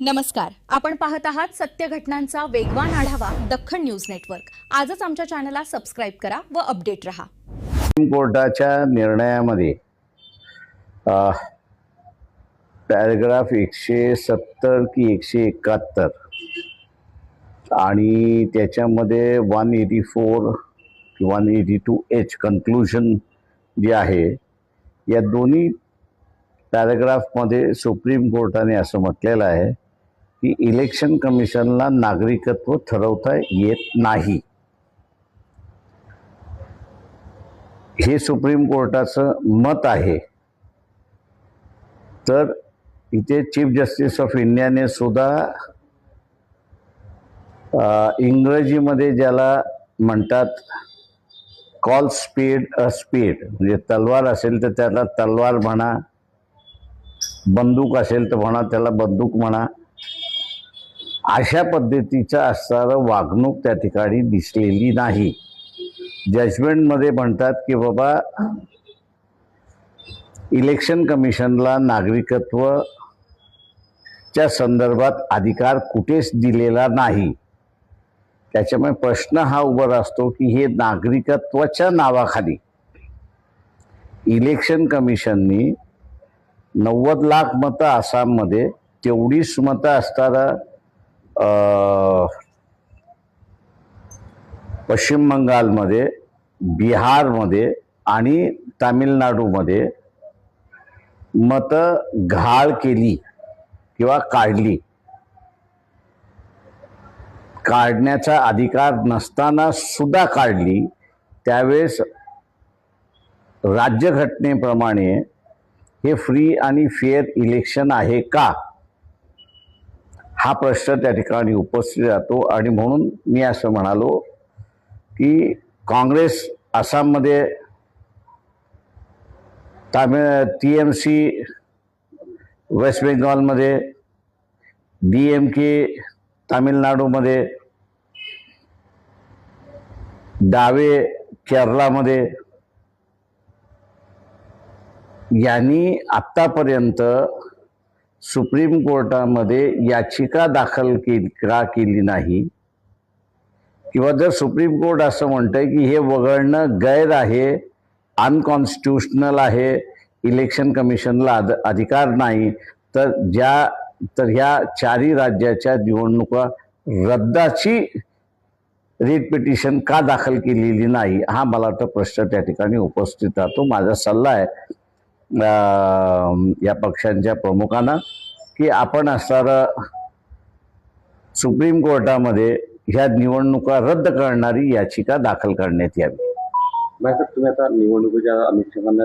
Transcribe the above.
नमस्कार, आपण पाहत आहात सत्य घटनांचा वेगवान आढावा दख्खन न्यूज नेटवर्क। आजच आमच्या चॅनलला सबस्क्राइब करा व अपडेट रहा। सुप्रीम कोर्टाच्या निर्णयामध्ये पॅराग्राफ 170 की 171 आणि त्याच्यामध्ये 184 की 182H कन्क्लूजन जे आहे, या दोन्ही पॅराग्राफमध्ये सुप्रीम कोर्टाने असं म्हटलेलं आहे की इलेक्शन कमिशनला नागरिकत्व ठरवता येत नाही। हे सुप्रीम कोर्टाचं मत आहे। तर इथे चीफ जस्टिस ऑफ इंडियाने सुद्धा इंग्रजीमध्ये ज्याला म्हणतात कॉल स्पीड अ स्पीड, म्हणजे तलवार असेल तर त्याला तलवार म्हणा, बंदूक असेल तर म्हणा त्याला बंदूक म्हणा, अशा पद्धतीचं असणारं वागणूक त्या ठिकाणी दिसलेली नाही। जजमेंटमध्ये म्हणतात की बाबा इलेक्शन कमिशनला नागरिकत्वाच्या संदर्भात अधिकार कुठेच दिलेला नाही। त्याच्यामुळे प्रश्न हा उभा असतो की हे नागरिकत्वाच्या नावाखाली इलेक्शन कमिशननी 90 लाख मतं आसाममध्ये, तेवढीच मतं असताना पश्चिम बंगालमध्ये, बिहारमध्ये आणि तामिळनाडूमध्ये मतं घाळ केली किंवा काढली। काढण्याचा अधिकार नसताना सुद्धा काढली। त्यावेळेस राज्यघटनेप्रमाणे हे फ्री आणि फेअर इलेक्शन आहे का, हा प्रश्न त्या ठिकाणी उपस्थित राहतो। आणि म्हणून मी असं म्हणालो की काँग्रेस आसाममध्ये, TMC वेस्ट बेंगॉलमध्ये, DMK तामिळनाडूमध्ये, डावे केरळामध्ये, यांनी आतापर्यंत सुप्रीम कोर्टामध्ये याचिका दाखल केली नाही। किंवा जर सुप्रीम कोर्ट असं म्हणतंय की हे वगळणं गैर आहे, अनकॉन्स्टिट्यूशनल आहे, इलेक्शन कमिशनला अधिकार नाही, तर ह्या चारही राज्याच्या निवडणुका रद्दाची रिट पिटिशन का दाखल केलेली नाही, हा मला वाटतं प्रश्न त्या ठिकाणी उपस्थित राहतो। माझा सल्ला आहे या पक्षांच्या प्रमुखांना की आपण असणारं सुप्रीम कोर्टामध्ये ह्या निवडणुका रद्द करणारी याचिका दाखल करण्यात यावी। तुम्ही आता निवडणुकीच्या अनुषंगाने